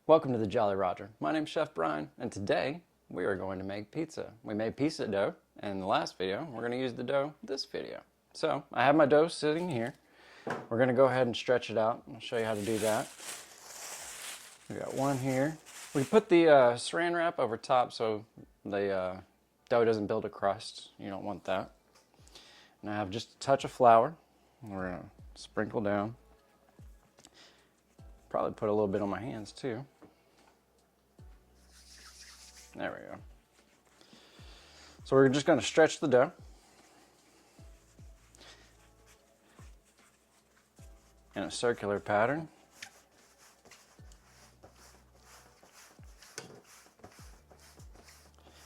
Welcome to the Jolly Roger. My name's Chef Brian, and today we are going to make pizza. We made pizza dough in the last video. We're going to use the dough this video. So I have my dough sitting here. We're going to go ahead and stretch it out. I'll show you how to do that. We got one here. We put the saran wrap over top so the dough doesn't build a crust. You don't want that. And I have just a touch of flour. We're going to sprinkle down. Probably put a little bit on my hands too. There we go. So we're just going to stretch the dough. In a circular pattern.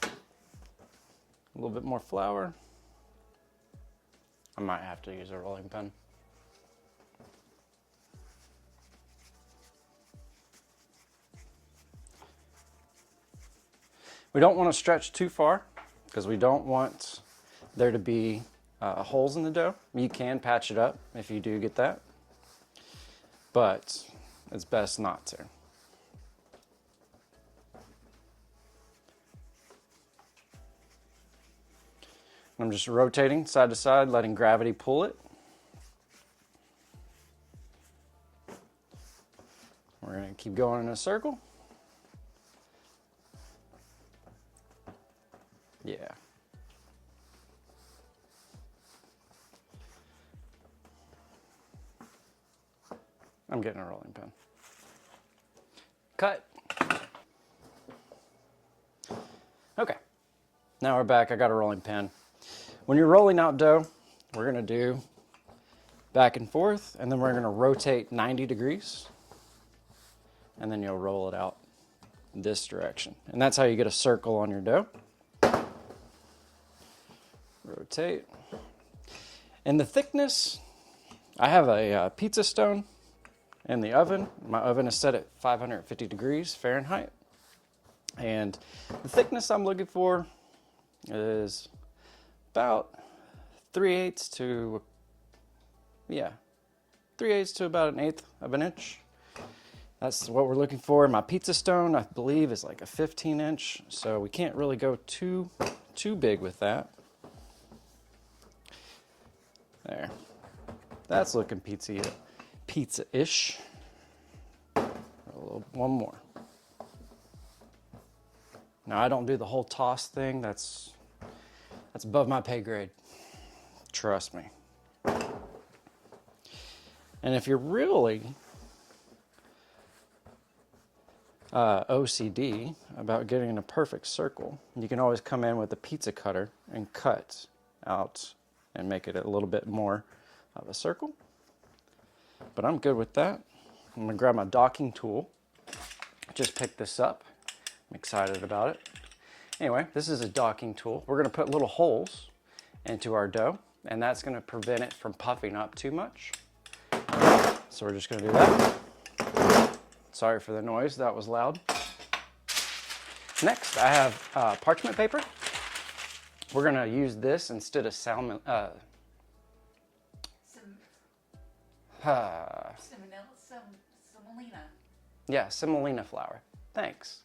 A little bit more flour. I might have to use a rolling pin. We don't want to stretch too far because we don't want there to be holes in the dough. You can patch it up if you do get that, but it's best not to. I'm just rotating side to side, letting gravity pull it. We're going to keep going in a circle. Yeah. I'm getting a rolling pin. Cut. Okay. Now we're back. I got a rolling pin. When you're rolling out dough, we're going to do back and forth, and then we're going to rotate 90 degrees, and then you'll roll it out this direction. And that's how you get a circle on your dough. Rotate. And the thickness, I have a pizza stone in the oven. My oven is set at 550 degrees Fahrenheit. And the thickness I'm looking for is about 3/8 to, 3/8 to about 1/8 of an inch. That's what we're looking for. My pizza stone, I believe, is like a 15-inch, so we can't really go too big with that. There. That's looking pizza-ish. One more. Now, I don't do the whole toss thing. That's above my pay grade. Trust me. And if you're really OCD about getting a perfect circle, you can always come in with a pizza cutter and cut out and make it a little bit more of a circle. But I'm good with that. I'm gonna grab my docking tool. Just picked this up. I'm excited about it. Anyway, this is a docking tool. We're gonna put little holes into our dough, and that's gonna prevent it from puffing up too much. So we're just gonna do that. Sorry for the noise, that was loud. Next, I have parchment paper. We're gonna use this instead of semolina. Yeah, semolina flour. Thanks.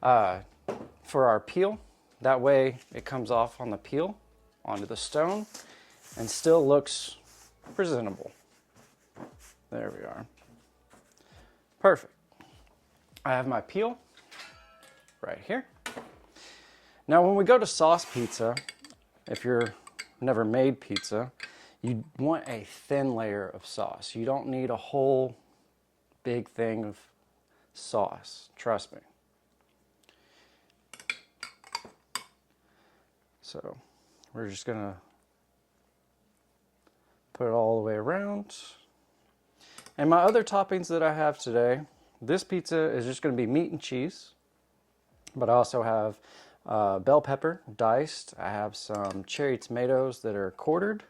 For our peel, that way it comes off on the peel onto the stone and still looks presentable. There we are. Perfect. I have my peel right here. Now, when we go to sauce pizza, if you've never made pizza, you want a thin layer of sauce. You don't need a whole big thing of sauce. Trust me. So we're just going to put it all the way around. And my other toppings that I have today, this pizza is just going to be meat and cheese, but I also have bell pepper diced. I have some cherry tomatoes that are quartered,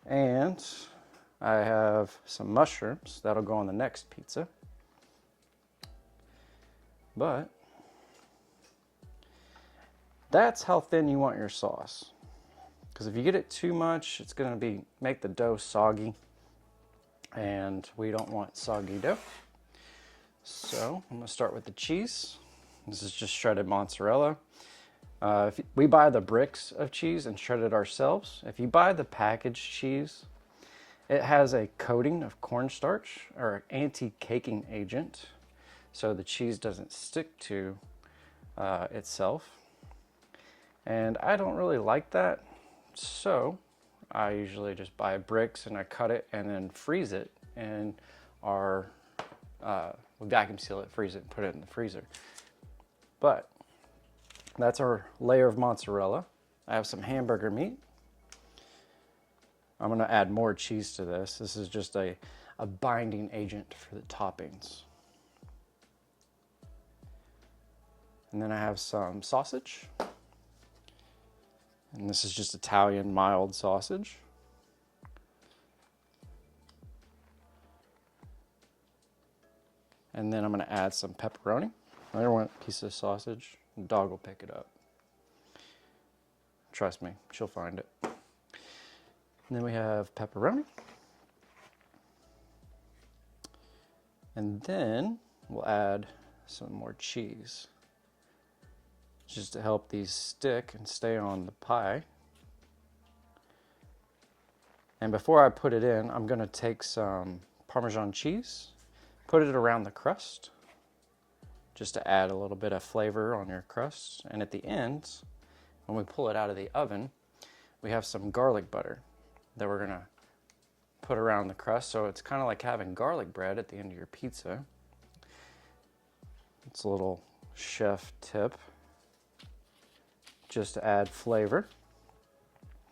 and I have some mushrooms that'll go on the next pizza. But that's how thin you want your sauce, because if you get it too much, it's going to make the dough soggy, and we don't want soggy dough. So I'm gonna start with the cheese. This is just shredded mozzarella. If we buy the bricks of cheese and shred it ourselves, if you buy the packaged cheese, it has a coating of cornstarch or anti-caking agent, so the cheese doesn't stick to itself. And I don't really like that, so I usually just buy bricks and I cut it and then freeze it in our we vacuum seal it, freeze it, and put it in the freezer. But that's our layer of mozzarella. I have some hamburger meat. I'm gonna add more cheese to this. This is just a binding agent for the toppings. And then I have some sausage. And this is just Italian mild sausage. And then I'm gonna add some pepperoni. I don't want a piece of sausage. The dog will pick it up. Trust me, she'll find it. And then we have pepperoni. And then we'll add some more cheese, just to help these stick and stay on the pie. And before I put it in, I'm gonna take some Parmesan cheese, put it around the crust, just to add a little bit of flavor on your crust. And at the end, when we pull it out of the oven, we have some garlic butter that we're gonna put around the crust. So it's kind of like having garlic bread at the end of your pizza. It's a little chef tip, just to add flavor.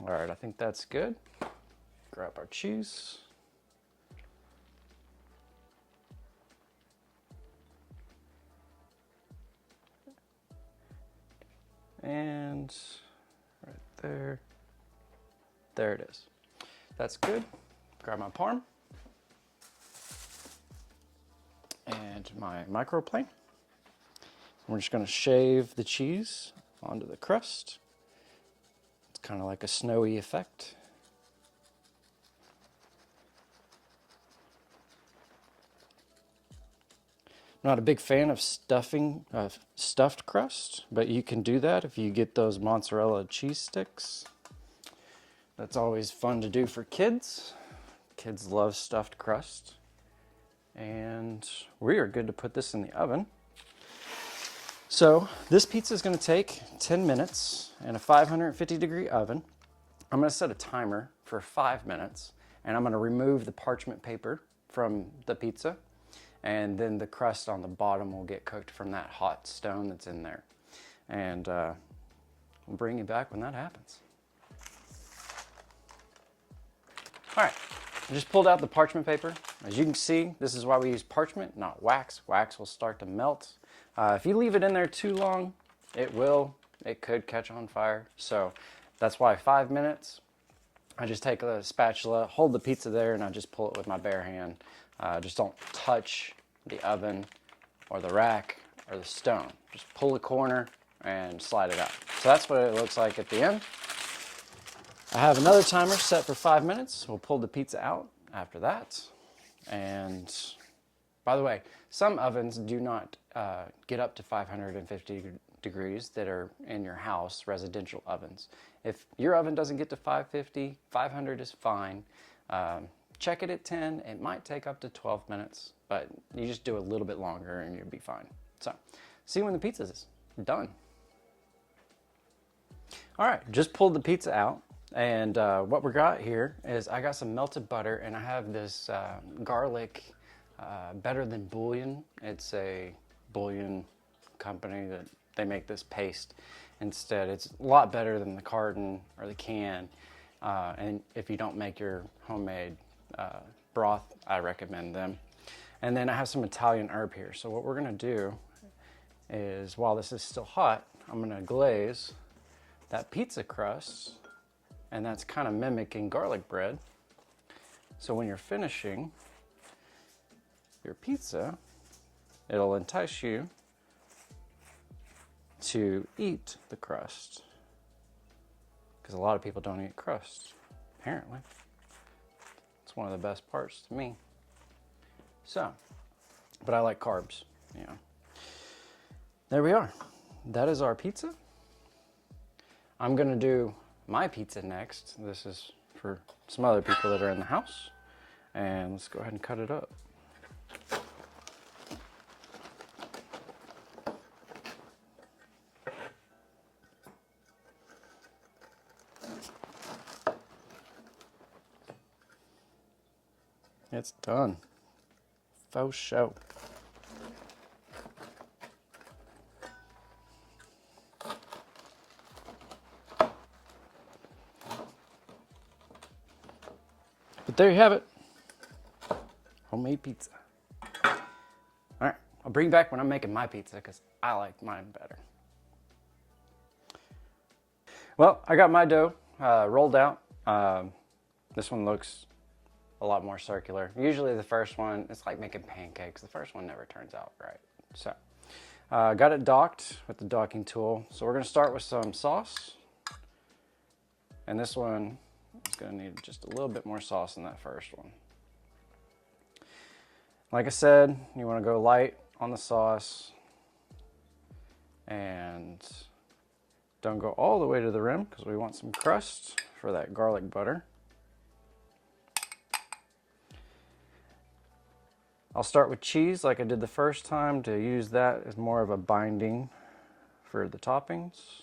All right, I think that's good. Grab our cheese. And right there. There it is. That's good. Grab my parm and my microplane. We're just gonna shave the cheese onto the crust. It's kind of like a snowy effect. I'm not a big fan of stuffed crust, but you can do that if you get those mozzarella cheese sticks. That's always fun to do for kids. Kids love stuffed crust. And we are good to put this in the oven. So this pizza is going to take 10 minutes in a 550-degree oven. I'm going to set a timer for 5 minutes, and I'm going to remove the parchment paper from the pizza, and then the crust on the bottom will get cooked from that hot stone that's in there. And we'll bring you back when that happens. All right, I just pulled out the parchment paper. As you can see, this is why we use parchment, not wax. Wax will start to melt. If you leave it in there too long, it could catch on fire. So that's why 5 minutes. I just take a spatula, hold the pizza there, and I just pull it with my bare hand. Just don't touch the oven or the rack or the stone. Just pull the corner and slide it out. So that's what it looks like at the end. I have another timer set for 5 minutes. We'll pull the pizza out after that. And by the way, some ovens do not get up to 550 degrees that are in your house, residential ovens. If your oven doesn't get to 550, 500 is fine. Check it at 10. It might take up to 12 minutes, but you just do a little bit longer and you'll be fine. So, see when the pizza is done. All right, just pulled the pizza out. And what we got here is I got some melted butter, and I have this garlic Better Than Bouillon. It's a bouillon company that they make this paste instead. It's a lot better than the carton or the can. And if you don't make your homemade broth, I recommend them. And then I have some Italian herb here. So what we're gonna do is, while this is still hot, I'm gonna glaze that pizza crust, and that's kind of mimicking garlic bread. So when you're finishing your pizza, it'll entice you to eat the crust, because a lot of people don't eat crust, apparently. It's one of the best parts to me. So, but I like carbs. Yeah. There we are. That is our pizza. I'm gonna do my pizza next. This is for some other people that are in the house. And let's go ahead and cut it up. It's done. Faux show. But there you have it. Homemade pizza. All right, I'll bring you back when I'm making my pizza because I like mine better. Well, I got my dough rolled out. This one looks a lot more circular. Usually the first one, it's like making pancakes. The first one never turns out right. So, got it docked with the docking tool. So we're gonna start with some sauce. And this one is gonna need just a little bit more sauce than that first one. Like I said, you wanna go light on the sauce and don't go all the way to the rim because we want some crust for that garlic butter. I'll start with cheese like I did the first time to use that as more of a binding for the toppings.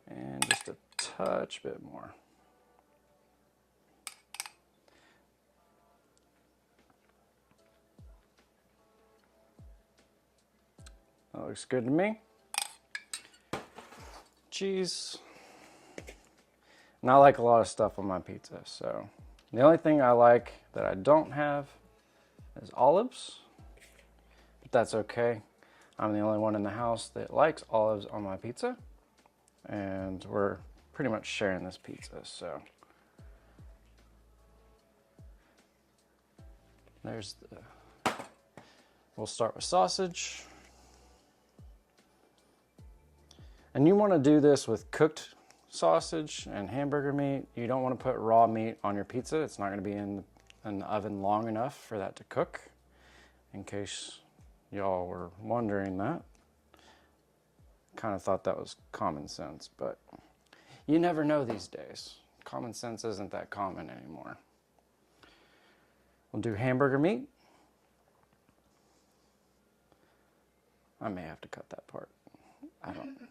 And just a touch bit more. That looks good to me. Cheese. And I like a lot of stuff on my pizza, so the only thing I like that I don't have is olives, but that's okay. I'm the only one in the house that likes olives on my pizza, and we're pretty much sharing this pizza, so. There's the, we'll start with sausage. And you want to do this with cooked sausage and hamburger meat. You don't want to put raw meat on your pizza. It's not going to be in the oven long enough for that to cook, in case y'all were wondering that. Kind of thought that was common sense, but you never know these days. Common sense isn't that common anymore. We'll do hamburger meat. I may have to cut that part. I don't know.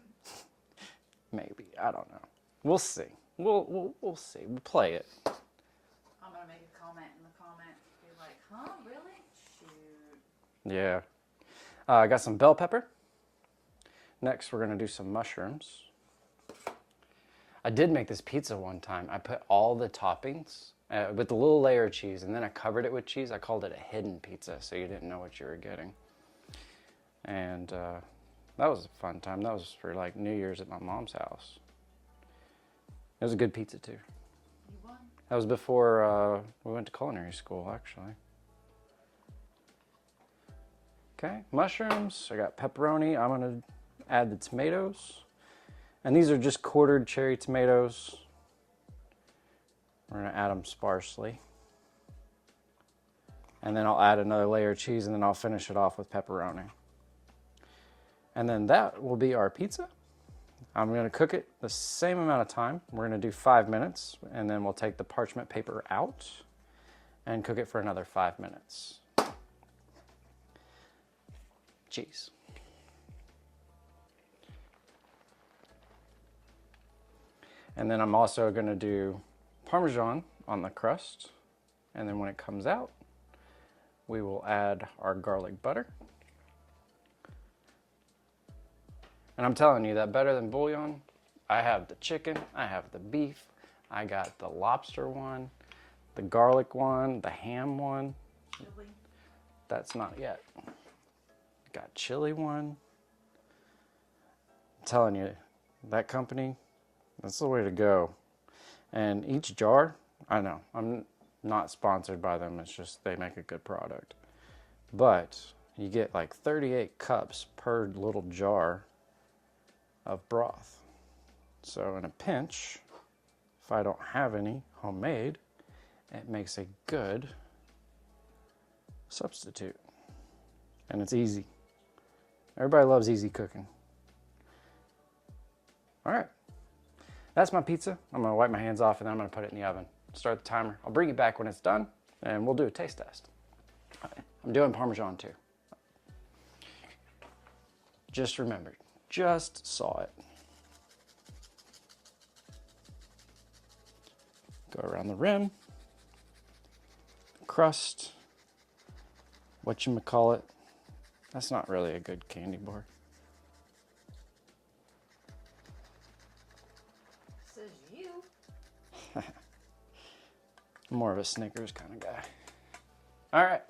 Maybe, I don't know. We'll see. We'll see. We'll play it. I'm gonna make a comment in the comments. Be like, huh? Really? Shoot. Yeah. I got some bell pepper. Next, we're gonna do some mushrooms. I did make this pizza one time. I put all the toppings with a little layer of cheese, and then I covered it with cheese. I called it a hidden pizza, so you didn't know what you were getting. And that was a fun time. That was for like New Year's at my mom's house. It was a good pizza too. You won. That was before we went to culinary school, actually. Okay, mushrooms. I got pepperoni. I'm gonna add the tomatoes. And these are just quartered cherry tomatoes. We're gonna add them sparsely. And then I'll add another layer of cheese, and then I'll finish it off with pepperoni. And then that will be our pizza. I'm gonna cook it the same amount of time. We're gonna do 5 minutes, and then we'll take the parchment paper out and cook it for another 5 minutes. Cheese. And then I'm also gonna do Parmesan on the crust. And then when it comes out, we will add our garlic butter. And I'm telling you that better than bouillon, I have the chicken, I have the beef, I got the lobster one, the garlic one, the ham one. Chili. That's not yet. Got chili one. I'm telling you, that company, that's the way to go. And each jar, I know, I'm not sponsored by them, it's just they make a good product. But you get like 38 cups per little jar of broth. So in a pinch, if I don't have any homemade, it makes a good substitute. And it's easy. Everybody loves easy cooking. All right, that's my pizza. I'm gonna wipe my hands off and then I'm gonna put it in the oven. Start the timer. I'll bring you back when it's done and we'll do a taste test. I'm doing Parmesan too. Just remembered, just saw it. Go around the rim, crust, whatchamacallit. That's not really a good candy bar. Says you. I'm more of a Snickers kind of guy. All right,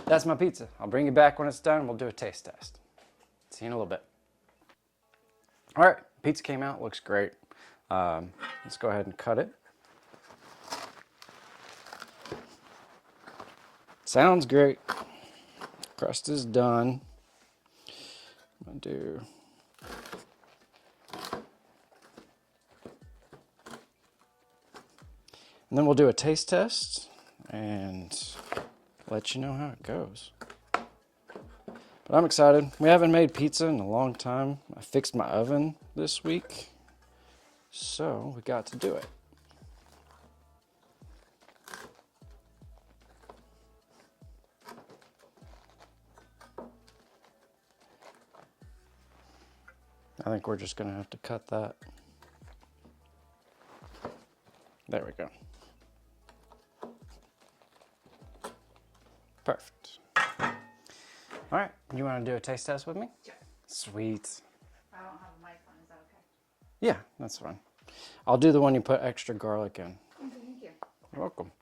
that's my pizza. I'll bring you back when it's done. We'll do a taste test. See you in a little bit. All right, pizza came out, looks great. Let's go ahead and cut it. Sounds great. Crust is done. I'm gonna do and then we'll do a taste test and let you know how it goes. But I'm excited. We haven't made pizza in a long time. I fixed my oven this week, so we got to do it. I think we're just gonna have to cut that. There we go. Perfect. All right, you wanna do a taste test with me? Sure. Sweet. I don't have a mic on. Is that okay? Yeah, that's fine. I'll do the one you put extra garlic in. Thank you. You're welcome.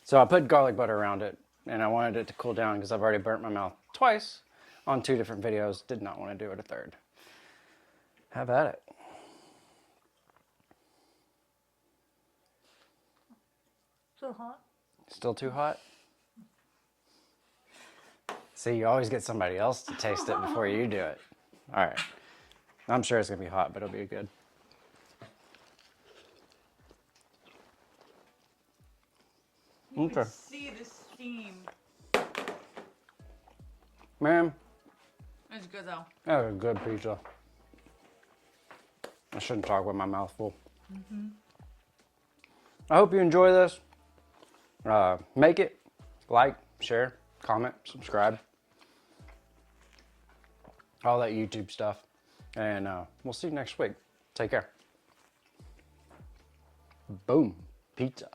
So I put garlic butter around it, and I wanted it to cool down because I've already burnt my mouth twice on 2 different videos. Did not want to do it a third. Have at it. So hot. Still too hot? See, you always get somebody else to taste it before you do it. All right. I'm sure it's going to be hot, but it'll be good. You Okay. can see the steam. Man, It's good though. that was a good pizza. I shouldn't talk with my mouth full. I hope you enjoy this. Make it, like, share, comment, subscribe. All that YouTube stuff. And we'll see you next week. Take care. Boom. Pizza.